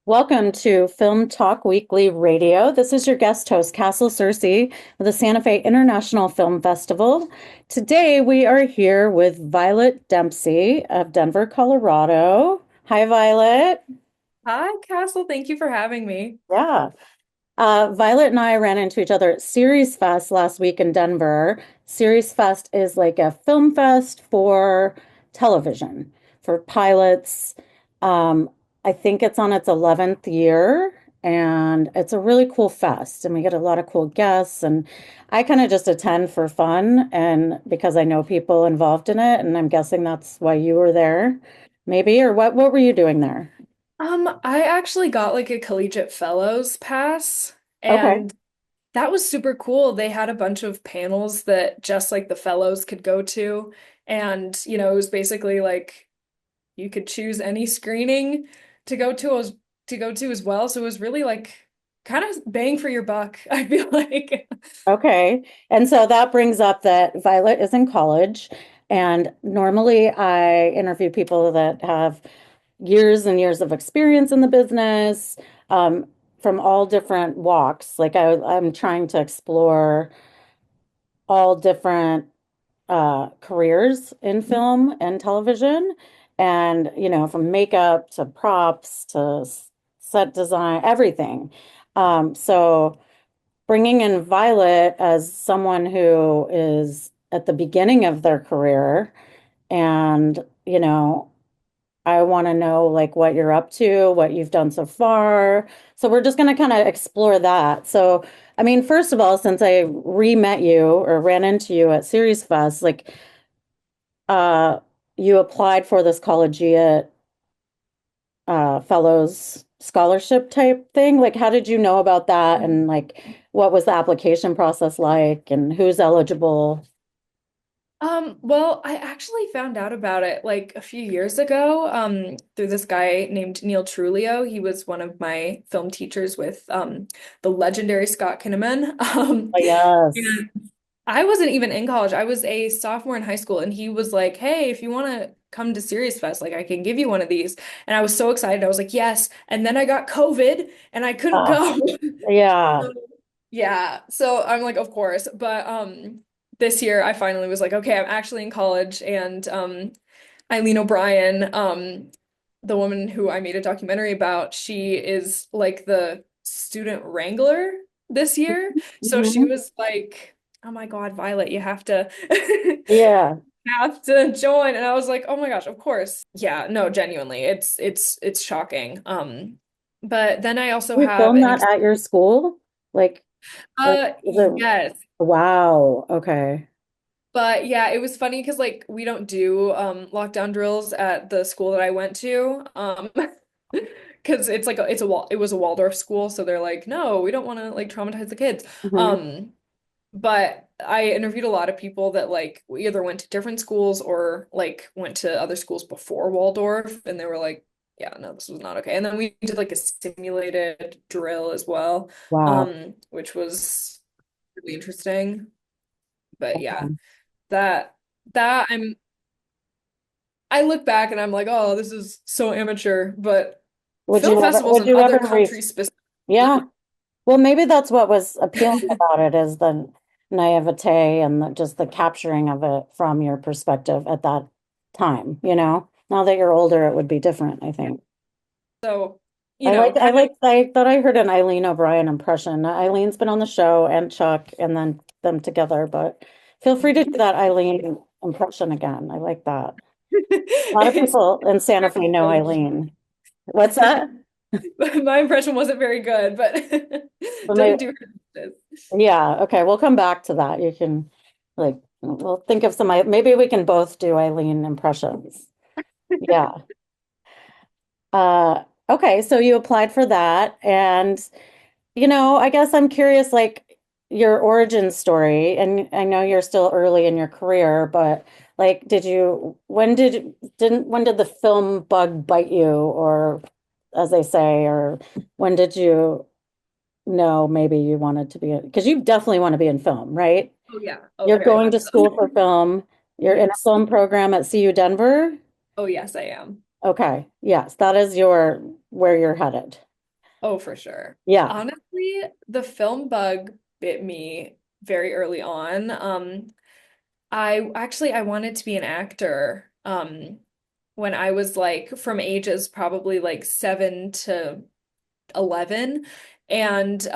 Welcome to Film Talk Weekly Radio. This is your guest host, Castle Searcy, with the Santa Fe International Film Festival. Today we are here with Violet Dempsey of Denver, Colorado. Hi, Violet. Hi, Castle. Thank you for having me. Yeah. Violet and I ran into each other at Series Fest last week in Denver. Series Fest is like a film fest for television, for pilots. Um, I think it's on its 11th year, and it's a really cool fest, and we get a lot of cool guests. And I kind of just attend for fun and because I know people involved in it, and I'm guessing that's why you were there, maybe, or what were you doing there? I actually got like a collegiate fellows pass, Okay. and that was super cool. They had a bunch of panels that just like the fellows could go to, and it was basically like you could choose any screening to go to as well. So it was really like kind of bang for your buck, I feel like. Okay. And so that brings up that Violet is in college. And normally I interview people that have years and years of experience in the business, from all different walks. Like I'm trying to explore all different careers in film and television. And, from makeup to props to set design, everything. So bringing in Violet as someone who is at the beginning of their career and, I want to know like what you're up to, what you've done so far. So we're just going to kind of explore that. So, I mean, first of all, since I re-met you or ran into you at Series Fest, like uh you applied for this collegiate fellows scholarship type thing. Like, how did you know about that? And like, what was the application process like? And who's eligible? Well, I actually found out about it like a few years ago, through this guy named Neil Trulio. He was one of my film teachers with the legendary Scott Kinnaman. Oh, yes. And I wasn't even in college. I was a sophomore in high school, and he was like, "Hey, if you want to come to Serious Fest, like I can give you one of these." And I was so excited. I was like, "Yes!" And then I got COVID, and I couldn't Ah, go. yeah. So, yeah, so I'm like, of course. But this year I finally was like, okay, I'm actually in college, and Eileen O'Brien, the woman who I made a documentary about, she is like the student wrangler this year. So she Mhm. was like, "Oh my God, Violet, you have to Yeah. have to join." And I was like, "Oh my gosh, of course." Yeah, no, genuinely. It's shocking. But then I also You have filmed an that at your school? Like, is it, yes. wow. Okay. But yeah, it was funny because like we don't do lockdown drills at the school that I went to. Because it's like it was a Waldorf school, so they're like, no, we don't want to like traumatize the kids. Mhm. Um, but I interviewed a lot of people that like either went to different schools or like went to other schools before Waldorf, and they were like, yeah, no, this was not okay. And then we did like a simulated drill as well, Wow. which was really interesting. But yeah, Okay. that that I look back and I'm like, oh, this is so amateur, but film festivals Would in you other ever re countries specifically. yeah. Well, maybe that's what was appealing about it is the naivete and just the capturing of it from your perspective at that time, you know? Now that you're older, it would be different, I think. So, I kind of. like, I thought I heard an Eileen O'Brien impression. Eileen's been on the show and Chuck and then them together, but feel free to do that Eileen impression again. I like that. A lot of It's people in Santa Fe know Eileen. What's that? my impression wasn't very good, but Well, doesn't maybe, do her justice. yeah, okay, we'll come back to that. You can like we'll think of some maybe we can both do Eileen impressions. Yeah. Okay, so you applied for that and I guess I'm curious like your origin story and I know you're still early in your career, but like when did the film bug bite you or as they say or when did you know maybe you wanted to be because you definitely want to be in film, right? Oh yeah. Oh, You're very going much to so. school for film. You're in a Yes. film program at CU Denver. Oh yes, I am. Okay. Yes, that is your where you're headed. Oh, for sure. Yeah. Honestly, the film bug bit me very early on. I wanted to be an actor when I was like from ages probably like 7 to 11. And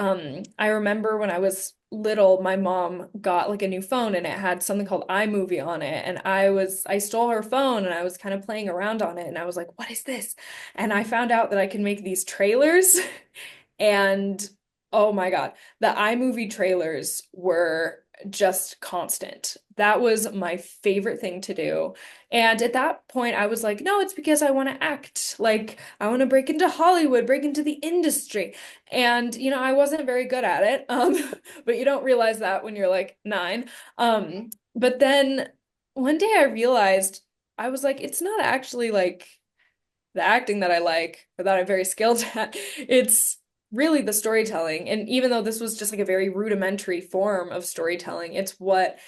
I remember when I was little, my mom got like a new phone and it had something called iMovie on it. And I stole her phone and I was kind of playing around on it. And I was like, what is this? And I found out that I can make these trailers. And oh my God, the iMovie trailers were just constant. That was my favorite thing to do. And at that point, I was like, no, it's because I want to act. Like, I want to break into Hollywood, break into the industry. And, I wasn't very good at it. But you don't realize that when you're like 9. But then one day I realized I was like, it's not actually like the acting that I like or that I'm very skilled at. It's really the storytelling. And even though this was just like a very rudimentary form of storytelling, it's what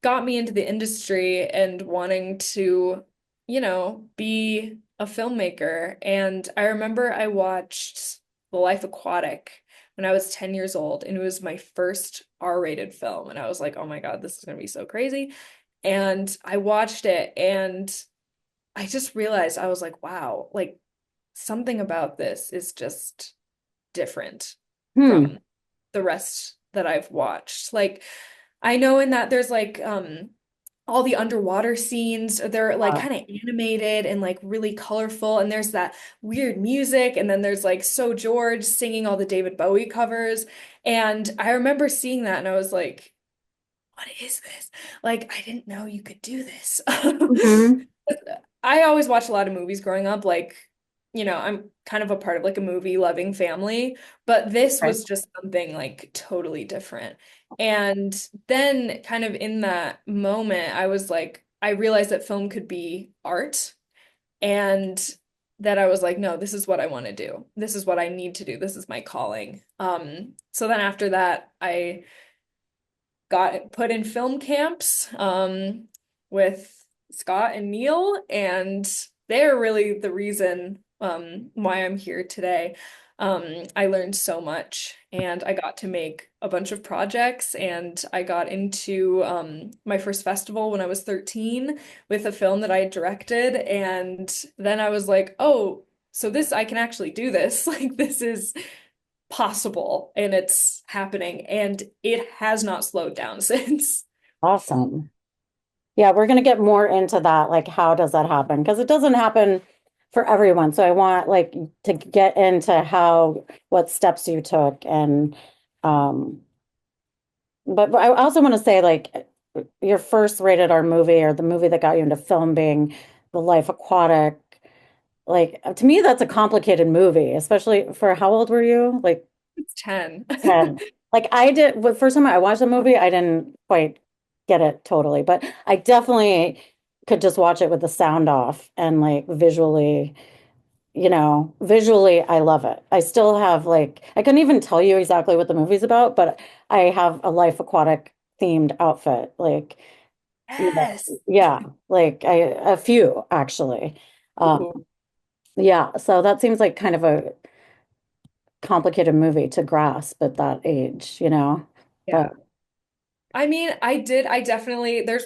got me into the industry and wanting to, be a filmmaker. And I remember I watched The Life Aquatic when I was 10 years old, and it was my first R-rated film. And I was like, oh my God, this is going to be so crazy. And I watched it and I just realized I was like, wow, like something about this is just different Hmm. from the rest that I've watched. Like I know in that there's like all the underwater scenes, they're like Uh, kind of animated and like really colorful, and there's that weird music, and then there's like So George singing all the David Bowie covers. And I remember seeing that and I was like, what is this? Like, I didn't know you could do this. mhm. I always watched a lot of movies growing up. Like, I'm kind of a part of like a movie loving family, but this Right. was just something like totally different. And then, kind of in that moment, I was like, I realized that film could be art, and that I was like, no, this is what I want to do. This is what I need to do. This is my calling. So then after that, I got put in film camps with Scott and Neil, and they're really the reason why I'm here today. I learned so much and I got to make a bunch of projects, and I got into my first festival when I was 13 with a film that I directed. And then I was like, oh, so this, I can actually do this. Like, this is possible and it's happening, and it has not slowed down since. Awesome. Yeah, we're going to get more into that. Like, how does that happen? Because it doesn't happen for everyone. So I want like to get into what steps you took um, but I also want to say like your first rated R movie or the movie that got you into film being The Life Aquatic. Like to me, that's a complicated movie, especially for how old were you? Like It's 10. 10. Like I did, the first time I watched the movie, I didn't quite get it totally, but I definitely could just watch it with the sound off and like visually, I love it. I still have like, I couldn't even tell you exactly what the movie's about, but I have a Life Aquatic themed outfit. Like, Yes. yeah, like a few actually. Um, Ooh, yeah, so that seems like kind of a complicated movie to grasp at that age. But yeah. I definitely, there's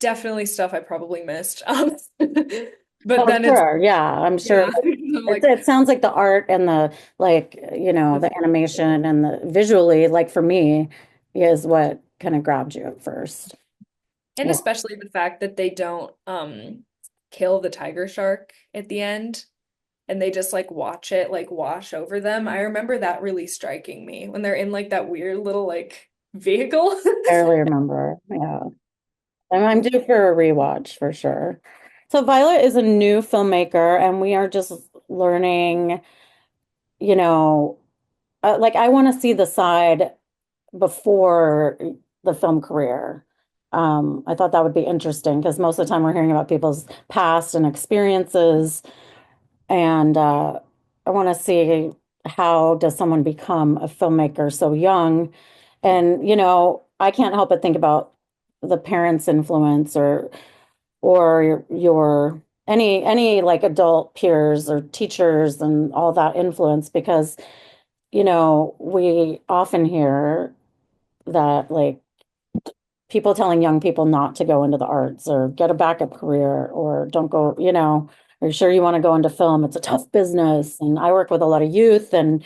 definitely stuff I probably missed. But oh, then it's, sure, yeah, I'm sure. yeah, I'm It, like, it sounds like the art and the the animation and the visually, like for me, is what kind of grabbed you at first. and Yeah, especially the fact that they don't kill the tiger shark at the end, and they just like watch it like wash over them. I remember that really striking me when they're in like that weird little like vehicle. barely remember. Yeah, and I'm due for a rewatch for sure. So Violet is a new filmmaker, and we are just learning, you know, like I want to see the side before the film career. I thought that would be interesting because most of the time we're hearing about people's past and experiences, and I want to see how does someone become a filmmaker so young. And I can't help but think about the parents' influence or your any like adult peers or teachers and all that influence because, we often hear that like people telling young people not to go into the arts or get a backup career or don't go, are you sure you want to go into film? It's a tough business. And I work with a lot of youth and,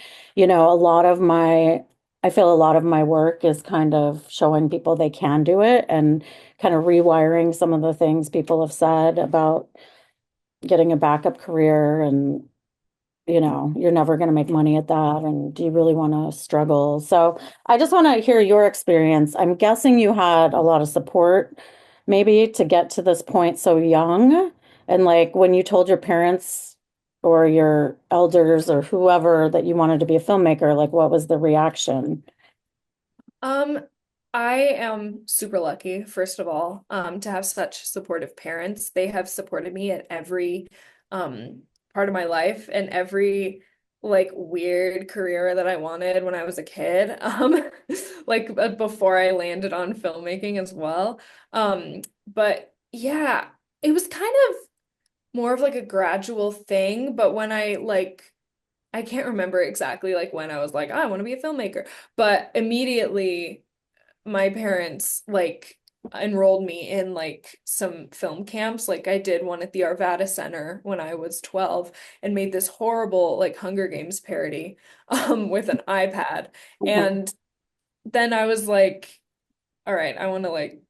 I feel a lot of my work is kind of showing people they can do it and kind of rewiring some of the things people have said about getting a backup career and you're never going to make money at that. And do you really want to struggle? So I just want to hear your experience. I'm guessing you had a lot of support maybe to get to this point so young. And like when you told your parents or your elders or whoever that you wanted to be a filmmaker, like what was the reaction? Um, I am super lucky, first of all, to have such supportive parents. They have supported me at every part of my life and every like weird career that I wanted when I was a kid. Like before I landed on filmmaking as well. But yeah, it was kind of more of like a gradual thing, but when I can't remember exactly like when I was like, oh, I want to be a filmmaker, but immediately my parents like enrolled me in like some film camps. Like I did one at the Arvada Center when I was 12 and made this horrible like Hunger Games parody with an iPad. Mhm. And then I was like, all right, I want to like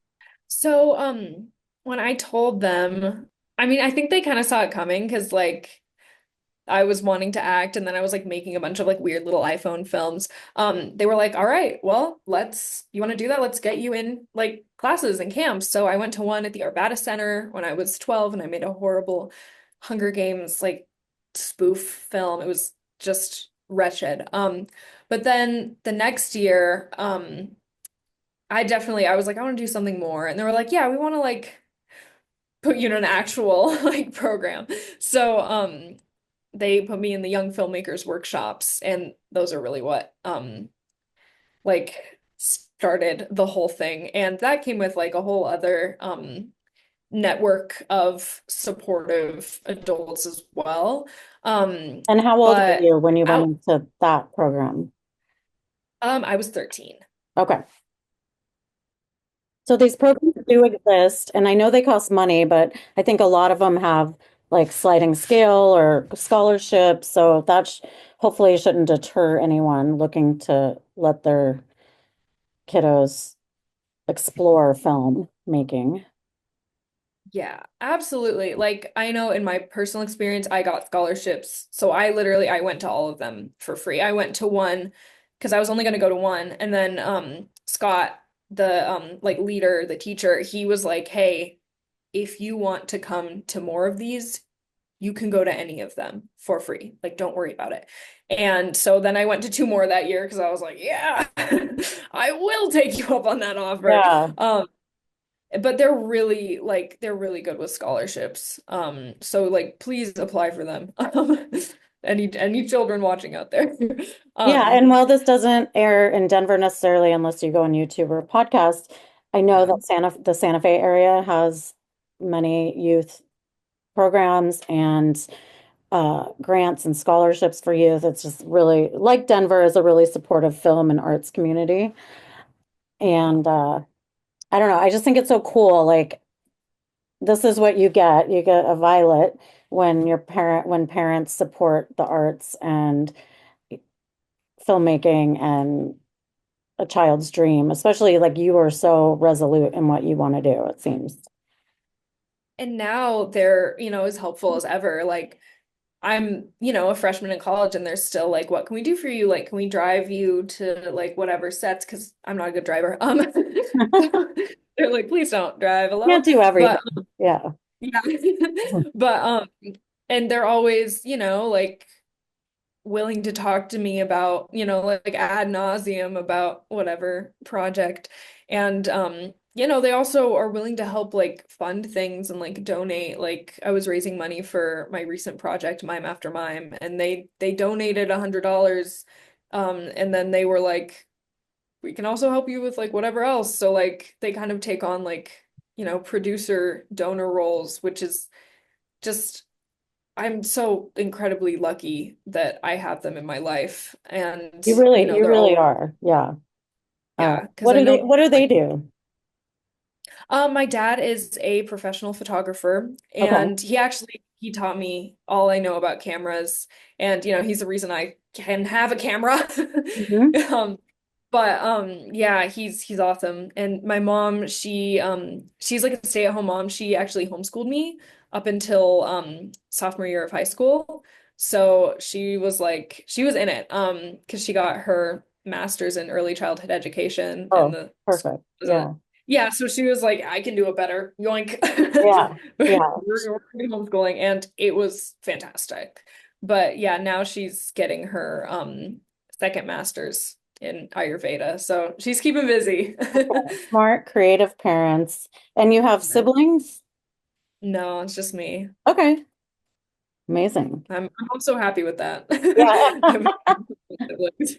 so when I told them, I mean, I think they kind of saw it coming because like I was wanting to act and then I was like making a bunch of like weird little iPhone films. They were like, all right, well, you want to do that? Let's get you in like classes and camps. So I went to one at the Arvada Center when I was 12 and I made a horrible Hunger Games like spoof film. It was just wretched. But then the next year, I was like, I want to do something more. And they were like, yeah, we want to like put you in an actual like program. So, they put me in the young filmmakers workshops and those are really what like started the whole thing and that came with like a whole other network of supportive adults as well And how old were but you when you went out into that program? I was 13. Okay. So these programs do exist, and I know they cost money, but I think a lot of them have like sliding scale or scholarships. So that hopefully shouldn't deter anyone looking to let their kiddos explore film making. Yeah, absolutely. Like I know in my personal experience, I got scholarships. So I went to all of them for free. I went to one because I was only going to go to one. And then Scott, the like leader, the teacher, he was like, "Hey, if you want to come to more of these, you can go to any of them for free. Like don't worry about it." And so then I went to two more that year because I was like, "Yeah, I will take you up on that offer." Yeah. But they're really good with scholarships. So like please apply for them. Any children watching out there. Yeah, Um and while this doesn't air in Denver necessarily, unless you go on YouTube or podcast, I know yeah. that the Santa Fe area has many youth programs and grants and scholarships for youth. It's just really like Denver is a really supportive film and arts community. And I don't know, I just think it's so cool. Like this is what you get. You get a violet when parents support the arts and filmmaking and a child's dream, especially like you are so resolute in what you want to do, it seems. And now they're, as helpful as ever. Like I'm, a freshman in college and they're still like, what can we do for you? Like, can we drive you to like whatever sets? Because I'm not a good driver. So they're like, please don't drive Can't alone. do everything. But Yeah. yeah. But and they're always, like willing to talk to me about, like ad nauseum about whatever project. And they also are willing to help like fund things and like donate. Like I was raising money for my recent project, Mime After Mime, and they donated $100. And then they were like, we can also help you with like whatever else. So like they kind of take on like, producer donor roles, which is just I'm so incredibly lucky that I have them in my life. And, You they're really all, are. Yeah. yeah, because I know What do they do? my dad is a professional photographer, Okay. and he taught me all I know about cameras, and he's the reason I can have a camera. Hmm. Um, yeah, he's awesome. And my mom, she's like a stay-at-home mom. She actually homeschooled me up until sophomore year of high school. So she was in it because she got her master's in early childhood education and Oh, the school perfect. wasn't. Yeah. Yeah, so she was like, I can do it better. Yoink. Yeah. Yeah. We're doing homeschooling, and it was fantastic. But yeah, now she's getting her second master's in Ayurveda. So she's keeping busy. Smart, creative parents. And you have siblings? No, it's just me. Okay. Amazing. I'm also happy with that. Yeah. I have siblings.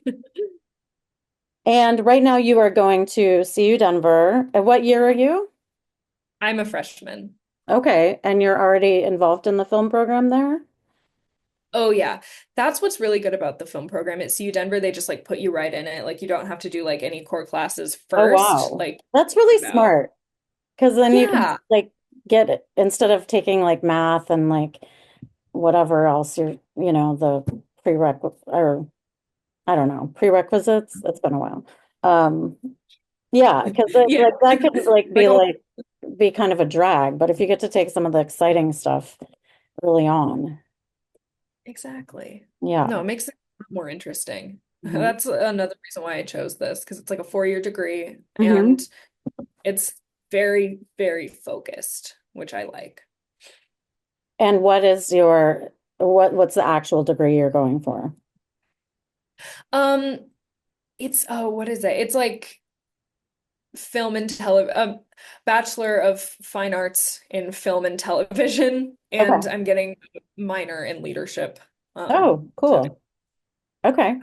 And right now you are going to CU Denver. What year are you? I'm a freshman. Okay. And you're already involved in the film program there? Oh yeah. That's what's really good about the film program at CU Denver. They just like put you right in it. Like you don't have to do like any core classes Oh, first. wow. Like That's really it out. smart because then you can Yeah, like get it instead of taking like math and like whatever else the prerequisite or I don't know, prerequisites. It's been a while. Um, yeah, because yeah. like that could Like all be kind of a drag, but if you get to take some of the exciting stuff early on, exactly. No, yeah. it makes it more interesting. Hmm. That's another reason why I chose this because it's like a 4-year degree and Hmm. it's very, very focused, which I like. And what's the actual degree you're going for? Um, it's what is it? It's like film and tele Bachelor of Fine Arts in Film and Television, and Okay. I'm getting a minor in leadership. Oh, To cool. Okay.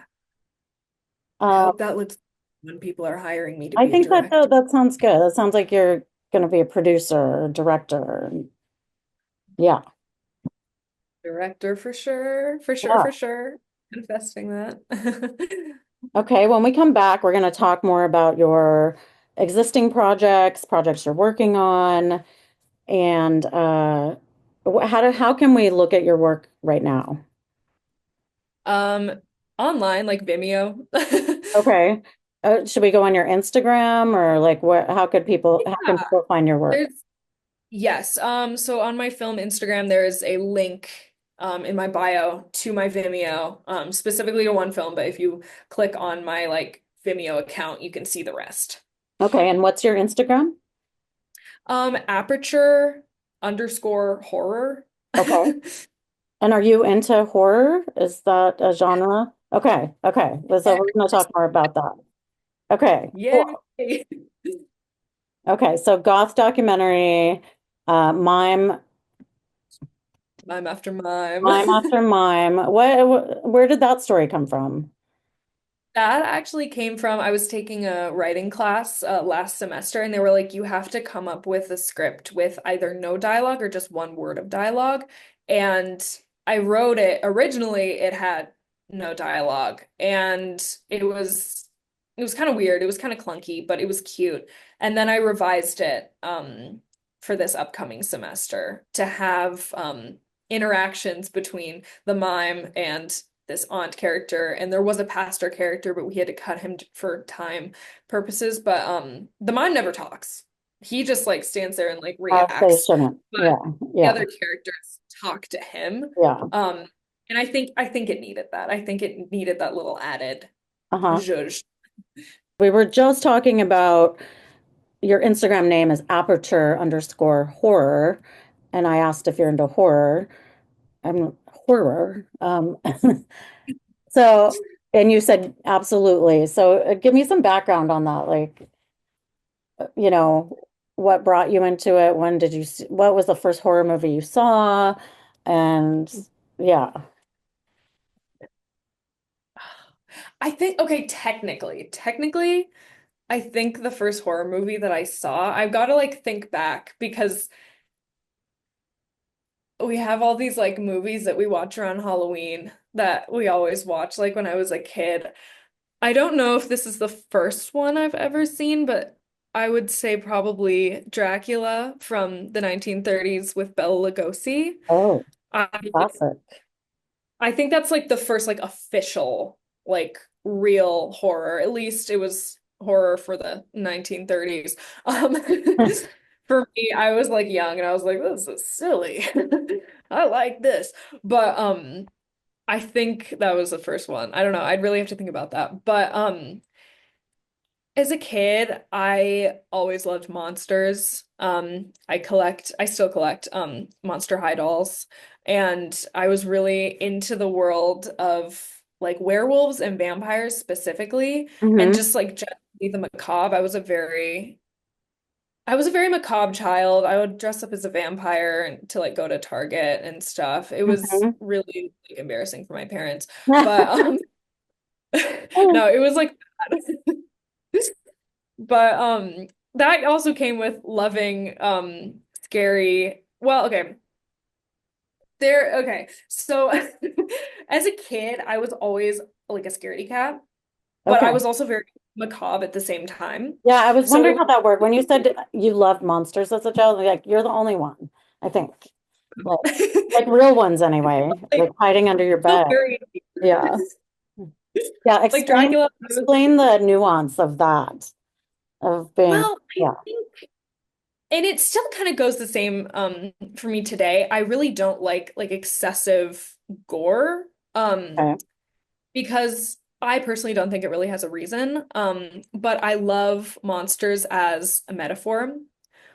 I Um, hope that looks when people are hiring me to I be a think director. that sounds good. That sounds like you're going to be a producer or director. Yeah. Director for sure, for sure, Yeah. for sure. Manifesting that. Okay, when we come back, we're going to talk more about your existing projects you're working on, and how can we look at your work right now? Um, Online, like Vimeo. Okay. Should we go on your Instagram or like how can Yeah, people find your work? there's yes. So on my film Instagram, there is a link in my bio to my Vimeo, specifically to one film, but if you click on my like Vimeo account, you can see the rest. Okay, and what's your Instagram? Aperture underscore horror. Okay. And are you into horror? Is that a genre? Okay, okay. So we're going to talk more about that. Okay, Yay. cool. Okay, so goth documentary, mime, Mime after mime. mime after mime. Where did that story come from? That actually came from I was taking a writing class last semester, and they were like, you have to come up with a script with either no dialogue or just one word of dialogue. And I wrote it. Originally, it had no dialogue, and it was kind of weird. It was kind of clunky, but it was cute. And then I revised it for this upcoming semester to have interactions between the mime and this aunt character, and there was a pastor character, but we had to cut him for time purposes. But the mime never talks. He just like stands there and like They reacts. shouldn't. But Yeah, the yeah, other characters talk to him. yeah. Um, and I think it needed that. I think it needed that little added Uh-huh. zhuzh. We were just talking about your Instagram name is aperture underscore horror, and I asked if you're into horror. I'm horror. So, and you said absolutely. So, give me some background on that. Like, you know, what brought you into it? When did you see, what was the first horror movie you saw? And yeah. I think okay, technically, I think the first horror movie that I saw, I've got to like think back because we have all these like movies that we watch around Halloween that we always watch, like when I was a kid. I don't know if this is the first one I've ever seen, but I would say probably Dracula from the 1930s with Bela Lugosi. Oh, I classic. I think that's like the first like official like real horror. At least it was horror for the 1930s. Um for me, I was like young and I was like, this is silly. I like this. But I think that was the first one. I don't know. I'd really have to think about that. But as a kid, I always loved monsters. I still collect Monster High dolls. And I was really into the world of like werewolves and vampires specifically, and Hmm. just like generally the macabre. I was a very macabre child. I would dress up as a vampire and to like go to Target and stuff. It was Hmm. really like, embarrassing for my parents. But no, it was like But that also came with loving scary. Well, okay. Okay. So as a kid, I was always like a scaredy cat, but I Okay. was also very macabre at the same time. Yeah, I was So wondering it how that worked. When you said you loved monsters as a child, like you're the only one, I think. Like, was like real ones anyway, like like hiding under your still bed. very Yeah. Yeah, like explain Dracula. explain the nuance of that, of being, Well, I yeah. think and it still kind of goes the same for me today. I really don't like excessive gore. Um Okay. because I personally don't think it really has a reason. But I love monsters as a metaphor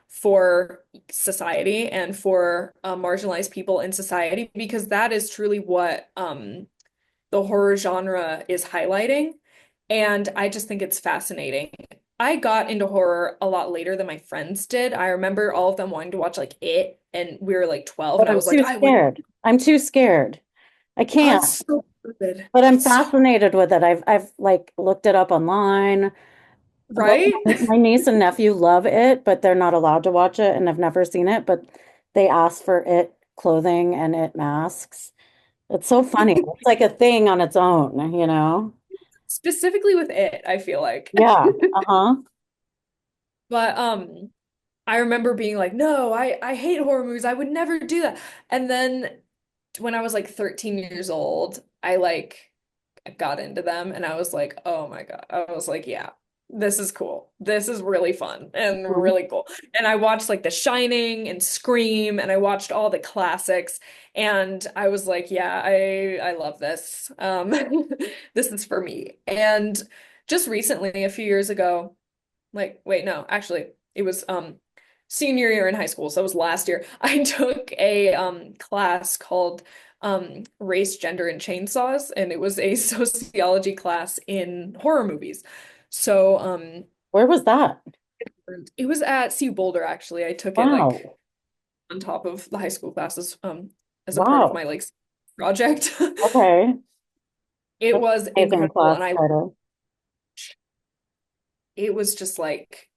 for society and for marginalized people in society because that is truly what the horror genre is highlighting. And I just think it's fascinating. I got into horror a lot later than my friends did. I remember all of them wanting to watch like It, and we were like 12, But and I I'm was like, too I would. scared. I'm too scared. I Oh, can't. it's so good. But I'm It's so fascinated with it. I've like looked it up online. Well, right. my niece and nephew love it, but they're not allowed to watch it and I've never seen it, but they ask for it clothing and it masks. It's so funny. It's like a thing on its own, you know? Specifically with It, I feel like. Yeah. Uh-huh. But I remember being like, "No, I hate horror movies. I would never do that." And then when I was like 13 years old, I like got into them and I was like, "Oh my God." I was like, "Yeah, this is cool. This is really fun and Mhm. really cool." And I watched like The Shining and Scream and I watched all the classics and I was like, "Yeah, I love this. This is for me." And just recently, a few years ago, like wait no actually it was senior year in high school, so it was last year. I took a class called race, gender, and chainsaws, and it was a sociology class in horror movies. So Where was that? it was at CU Boulder. Actually, I took it like Wow. on top of the high school classes as a part of Wow. my like project. Okay. It That's was an amazing incredible, class and I title. it was just like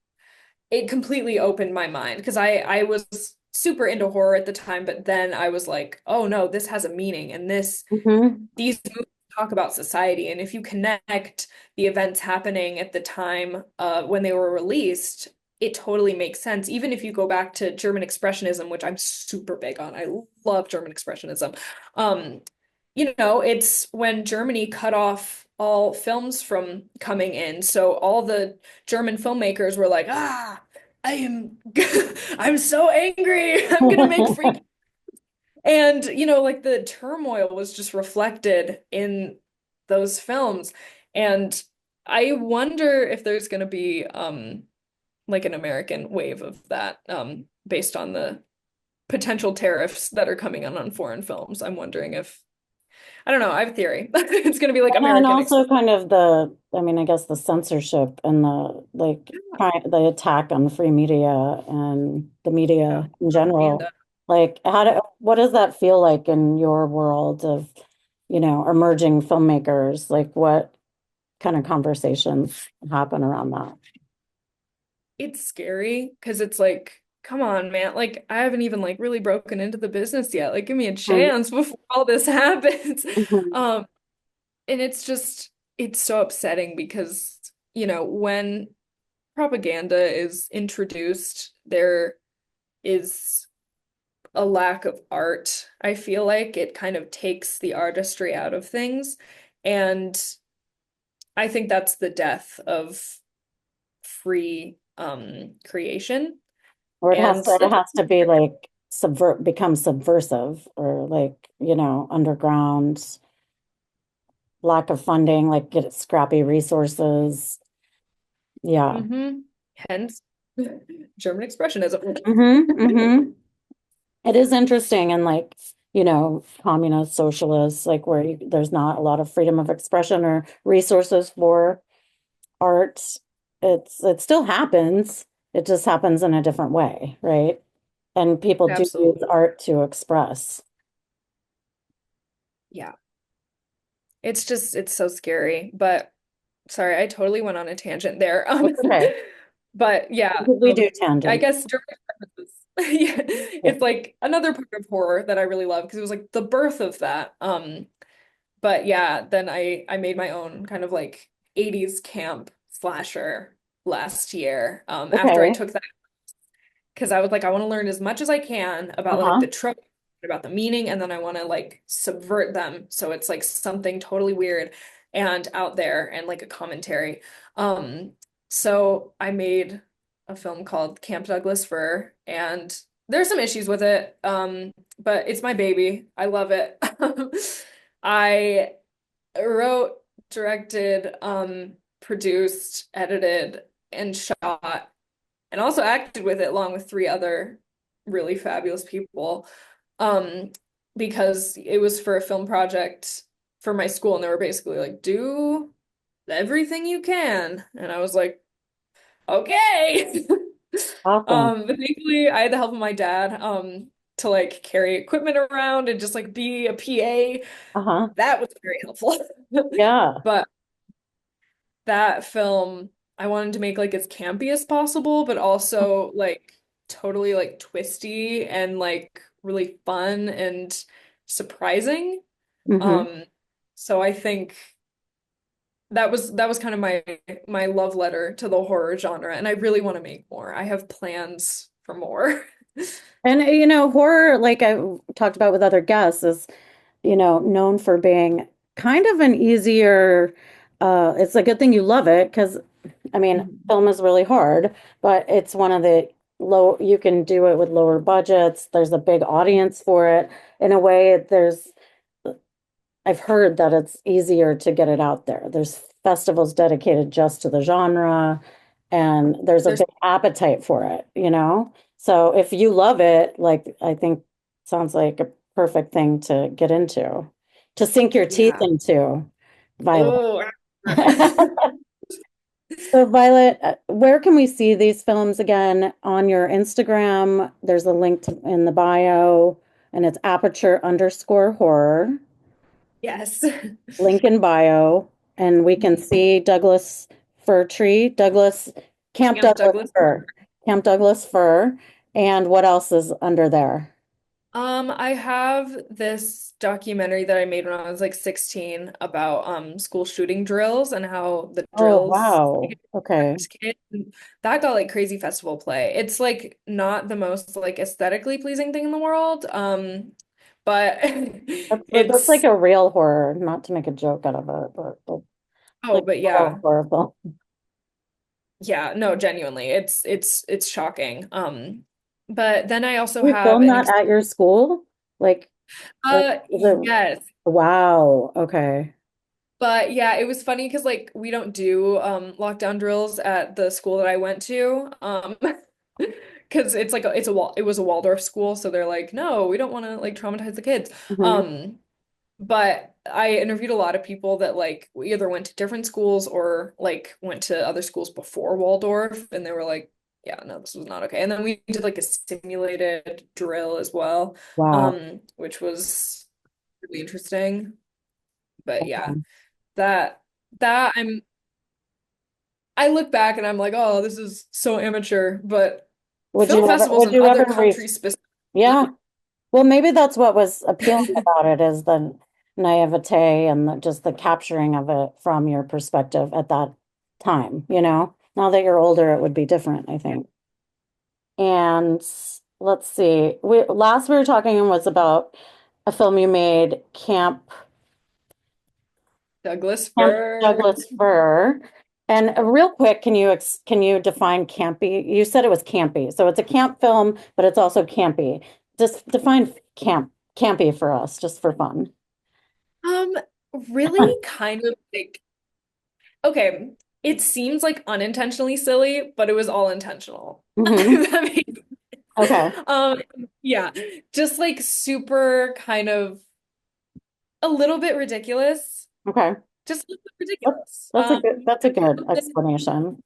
it completely opened my mind because I was super into horror at the time, but then I was like, oh no, this has a meaning and Hmm. these movies talk about society. And if you connect the events happening at the time when they were released, it totally makes sense. Even if you go back to German Expressionism, which I'm super big on, I love German Expressionism. Um, it's when Germany cut off all films from coming in. So all the German filmmakers were like, I am I'm so angry. I'm gonna make freak. And like the turmoil was just reflected in those films. And I wonder if there's gonna be like an American wave of that based on the potential tariffs that are coming on foreign films. I'm wondering if I don't know, I have a theory. It's gonna be like And American also exposure. kind of I mean, I guess the censorship and the like the attack on free media and the Yeah, media in general. propaganda. Like what does that feel like in your world of, emerging filmmakers? Like what kind of conversations happen around that? It's scary because it's like come on, man. Like, I haven't even like really broken into the business yet. Like, give me a Mhm. chance before all this happens. Mhm. Um, and it's so upsetting because, when propaganda is introduced, there is a lack of art. I feel like it kind of takes the artistry out of things. And I think that's the death of free creation. Or And it that's has to be like become subversive or like, underground, lack of funding, like get scrappy resources. Yeah. hmm hence German expressionism. Mm-hmm. It is interesting and like, communist, socialists, like where there's not a lot of freedom of expression or resources for art. It still happens. It just happens in a different way, right? And people do use Absolutely. art to express. Yeah. It's so scary. But sorry, I totally went on a tangent there. It's okay. But yeah, Because we do I tangents. guess German expressionism yeah, Yeah. it's like another part of horror that I really love because it was like the birth of that. But yeah, then I made my own kind of like 80s camp slasher last year. After I Okay. took that because I was like, I want to learn as much as I can about like Uh-huh. the trope, about the meaning, and then I want to like subvert them so it's like something totally weird and out there and like a commentary. Um, so I made a film called Camp Douglas Fir, and there's some issues with it, but it's my baby. I love it. I wrote, directed, produced, edited, and shot and also acted with it along with three other really fabulous people. Um, because it was for a film project for my school, and they were basically like, do everything you can. And I was like, okay. Awesome. But thankfully I had the help of my dad, to like carry equipment around and just like be a PA. Uh-huh. That was very helpful. Yeah. But that film I wanted to make like as campy as possible, but also like totally like twisty and like really fun and surprising. Mm-hmm. Um, so I think that was kind of my love letter to the horror genre, and I really want to make more. I have plans for more. And horror, like I talked about with other guests, is known for being kind of an easier, it's a good thing you love it because, I mean, Mhm. film is really hard, but it's one of the you can do it with lower budgets. There's a big audience for it. In a way, I've heard that it's easier to get it out there. There's festivals dedicated just to the genre, and there's a There's big appetite for it. So if you love it, like I think sounds like a perfect thing to get into, to sink your teeth yeah. into, Violet. Oh. So Violet, where can we see these films again? On your Instagram, there's a link in the bio, and it's aperture_horror. Yes. Link in bio, and we can see Douglas Fir Tree, Camp Camp Douglas Douglas. Fir, Camp Douglas Fir, and what else is under there? I have this documentary that I made when I was like 16 about school shooting drills and how the Oh, drills wow. Okay. affect kids. And that got like crazy festival play. It's like not the most like aesthetically pleasing thing in the world. But That's like it's a real horror, not to make a joke out of it, but oh, like but a real yeah. horror film. Yeah, no, genuinely. It's shocking. But then I also You have film an that ex at your school? Like, is it, yes. wow. Okay. But yeah, it was funny because like we don't do lockdown drills at the school that I went to. Because it's like it was a Waldorf school, so they're like, no, we don't want to like traumatize the kids. Hmm. Um, but I interviewed a lot of people that like either went to different schools or like went to other schools before Waldorf, and they were like, yeah, no, this was not okay. And then we did like a simulated drill as well, Wow. which was really interesting. But yeah. Okay. That that I look back and I'm like, oh, this is so amateur, but Film festivals would and you other ever re countries specifically. yeah. Well, maybe that's what was appealing about it is the naivete and just the capturing of it from your perspective at that time, you know? Now that you're older, it would be different, I think. And let's see. We were talking was about a film you made, Douglas Camp Fir. Douglas Fir. And real quick, can you define campy? You said it was campy. So it's a camp film, but it's also campy. Just define campy for us, just for fun. Um, really kind of like okay, it seems like unintentionally silly, but it was all intentional. Hmm. If that makes Okay. um yeah, just like super kind of a little bit ridiculous. Okay. Just a little bit ridiculous. That's a good explanation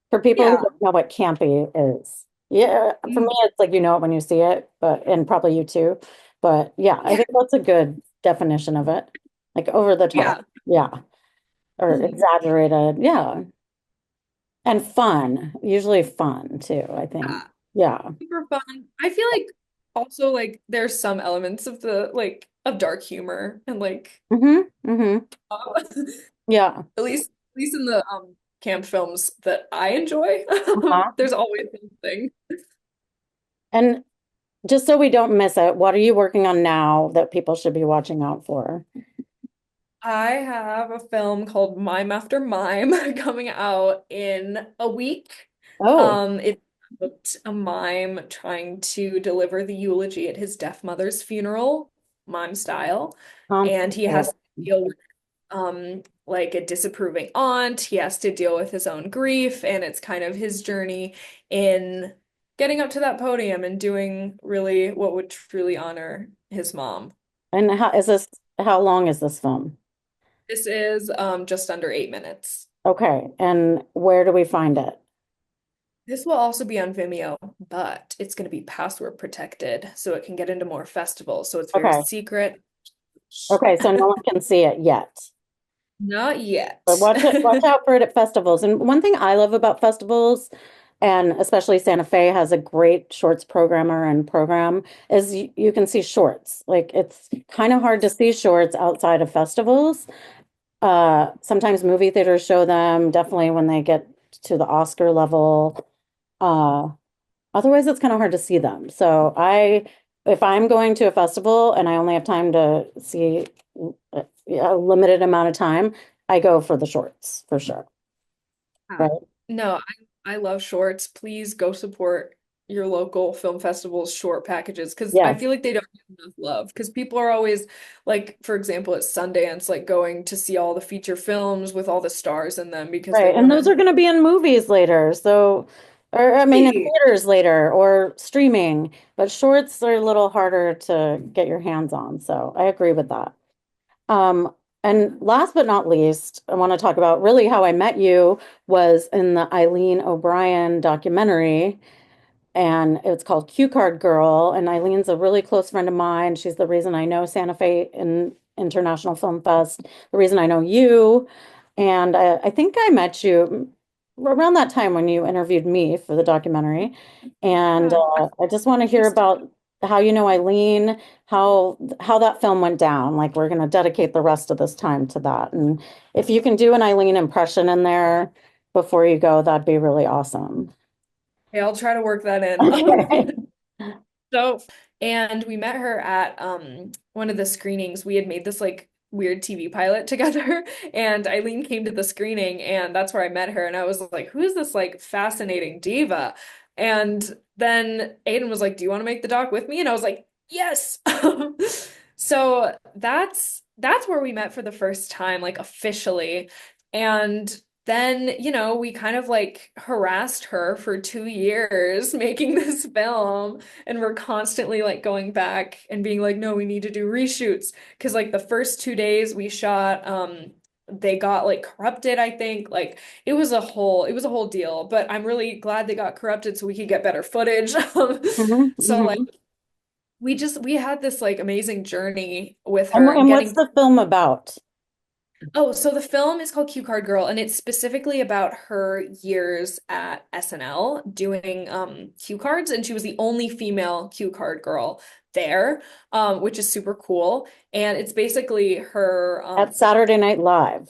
for people who Yeah. don't know what campy is. Yeah, for me, Mm, it's like you know it when you see it, but and probably you too. But yeah, I yeah. think that's a good definition of it. Like over the top. Yeah. Yeah. Or Mhm. exaggerated. Yeah. And fun. Usually fun too, I think. Yeah. Yeah. Super fun. I feel like also like there's some elements of the like of dark humor and like Mm-hmm. Mm-hmm. Yeah. at least in the camp films that I enjoy, Uh-huh. there's always something. And just so we don't miss it, what are you working on now that people should be watching out for? I have a film called Mime After Mime coming out in a week. Oh, It's about a mime trying to deliver the eulogy at his deaf mother's funeral, mime style. And he has to complicated. deal with like a disapproving aunt. He has to deal with his own grief, and it's kind of his journey in getting up to that podium and doing really what would truly honor his mom. And how long is this film? This is just under 8 minutes. Okay. And where do we find it? This will also be on Vimeo, but it's going to be password protected so it can get into more festivals. So it's very Okay. secret. Okay. So no one can see it yet. Not But yet. watch out for it at festivals. And one thing I love about festivals, and especially Santa Fe has a great shorts programmer and program, is you can see shorts. Like it's kind of hard to see shorts outside of festivals. Sometimes movie theaters show them, definitely when they get to the Oscar level. Uh, Otherwise, it's kind of hard to see them. If I'm going to a festival and I only have time to see a limited amount of time, I go for the shorts for sure. Yeah. Right? No, I love shorts. Please go support your local film festivals short packages because I Yes. feel like they don't get enough love because people are always like, for example, at Sundance, like going to see all the feature films with all the stars in them because they Right. And want those are to. going to be in movies later. So, or I mean, in theaters later or streaming, but shorts are a little harder to get your hands on. So I agree with that. Um, and last but not least, I want to talk about really how I met you was in the Eileen O'Brien documentary, and it's called Q Card Girl. And Eileen's a really close friend of mine. She's the reason I know Santa Fe International Film Fest, the reason I know you. And I think I met you around that time when you interviewed me for the documentary. And Yeah, I just want to hear about how you know Eileen, how that film went down. Like we're going to dedicate the rest of this time to that. And if you can do an Eileen impression in there before you go, that'd be really awesome. okay, I'll try to work that in. Okay. So, and we met her at one of the screenings. We had made this like weird TV pilot together, and Eileen came to the screening, and that's where I met her. And I was like, "Who is this like fascinating diva?" And then Aiden was like, "Do you want to make the doc with me?" And I was like, "Yes." So that's where we met for the first time, like officially. And then, you know, we kind of like harassed her for 2 years making this film. And we're constantly like going back and being like, no, we need to do reshoots. Because like the first 2 days we shot, they got like corrupted, I think. Like it was a whole deal. But I'm really glad they got corrupted so we could get better footage. Mhm, So like mhm. we had this like amazing journey with her and And what's getting the film about? Oh, so the film is called Cue Card Girl, and it's specifically about her years at SNL doing cue cards, and she was the only female cue card girl there, which is super cool. And it's basically her At Saturday Night Live.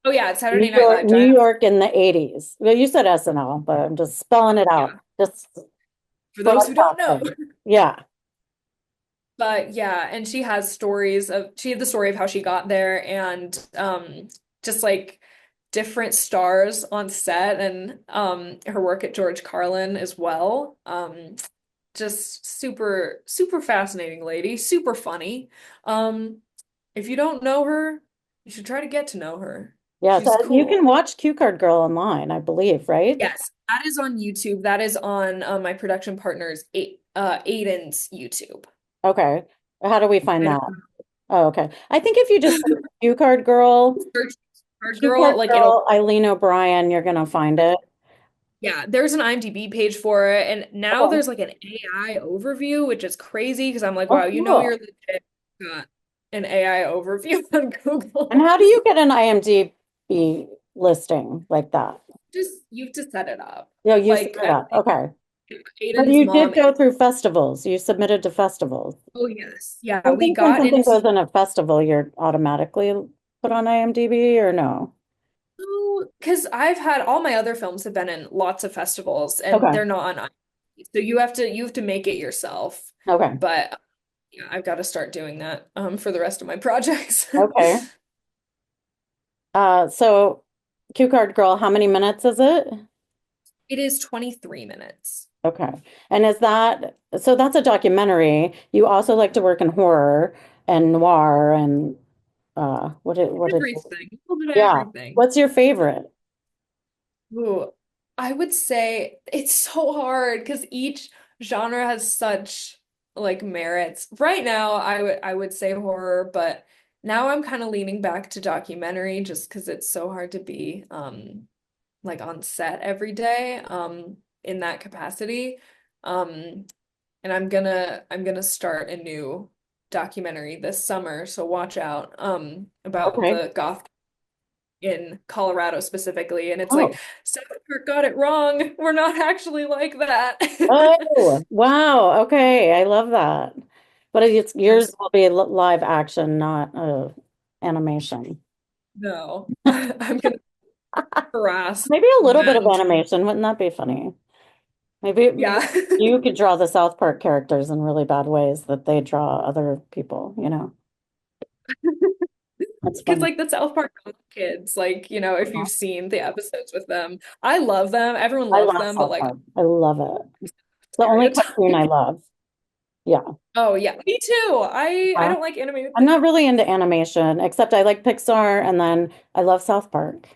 oh yeah, it's Saturday Night Live. New York in the 80s. Well, you said SNL, but I'm just spelling it out. Yeah, Just for those who don't know. broadcasting. Yeah. But yeah, and she had the story of how she got there and just like different stars on set and her work at George Carlin as well. Just super fascinating lady, super funny. Um if you don't know her, you should try to get to know her. Yeah. She's So you can cool. watch Q Card Girl online, I believe, right? Yes, that is on YouTube. That is on my production partner's Aiden's YouTube. Okay. How do we find I that? don't Oh, okay. I think if you just search search Card Q Girl, Card like it'll Girl, Eileen O'Brien, you're gonna find it. yeah, there's an IMDb page for it, and now Okay. there's like an AI overview, which is crazy because I'm like, Oh, wow, you know you're cool. legit got an AI overview on And Google. how do you get an IMDb listing like that? Just you have to set it up. Yeah, you set Like it I up. Okay. But Aiden's you did mom. go through festivals. You submitted to festivals. Oh yes, yeah, I we think when got something into goes in a festival, you're automatically put on IMDb or no? because I've had all my other films have been in lots of festivals, and Okay. they're not on IMDb, so you have to make it yourself. Okay. But yeah, I've got to start doing that for the rest of my projects. Okay. So Cue Card Girl, how many minutes is it? It is 23 minutes. Okay. And is that so that's a documentary. You also like to work in horror and noir and what did Everything, a little bit of yeah. everything. What's your favorite? Ooh, I would say it's so hard because each genre has such like merits. Right now, I would say horror, but now I'm kind of leaning back to documentary just because it's so hard to be like on set every day in that capacity. Um and I'm gonna start a new documentary this summer, so watch out about Okay. the goth in Colorado specifically. And it's like, Oh. South Park got it wrong. We're not actually like that. Oh, wow. Okay. I love that. But it's I'm yours so, will be live action, not animation. no, I'm gonna harass Maybe a little bit of them. animation. Wouldn't that be funny? Maybe Yeah. you could draw the South Park characters in really bad ways that they draw other people, you know? That's Because funny. like the South Park kids, like, if you've seen the episodes with them, I love them. Everyone I loves love them, but South like Park. I love it. It's the only cartoon I stereotype. love. Yeah. Oh yeah, me too. I Uh, don't like animated I'm things. not really into animation, except I like Pixar and then I love South Park.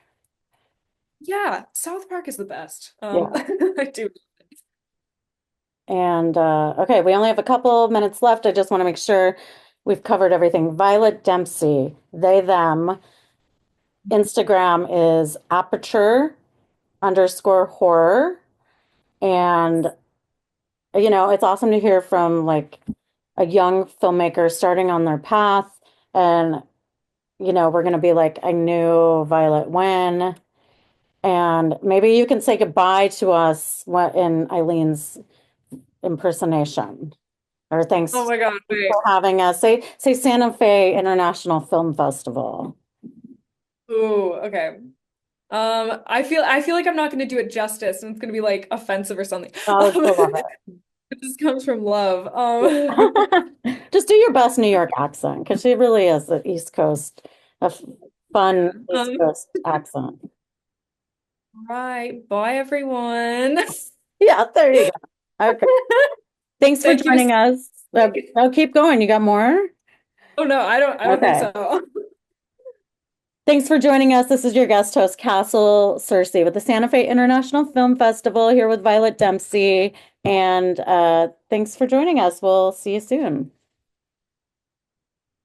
Yeah, South Park is the best. Yeah. I do. And okay, we only have a couple minutes left. I just want to make sure we've covered everything. Violet Dempsey, they, them. Instagram is aperture underscore horror. And, it's awesome to hear from like a young filmmaker starting on their path. And, we're going to be like, I knew Violet when. And maybe you can say goodbye to us in Eileen's impersonation. Or Oh thanks my God, wait. for having us. Say Santa Fe International Film Festival. Ooh, okay. I feel like I'm not going to do it justice, and it's going to be like offensive or something. Oh, I love This comes from love. it. Just do your best New York accent because she really is the East Coast, fun Yeah. East Coast accent. Right. Bye, everyone. Yeah, there you go. Okay. Thanks for Thank you. joining us. I'll keep going. You got more? Oh no, I don't think Okay. so. Thanks for joining us. This is your guest host, Castle Searcy, with the Santa Fe International Film Festival, here with Violet Dempsey. And thanks for joining us. We'll see you soon.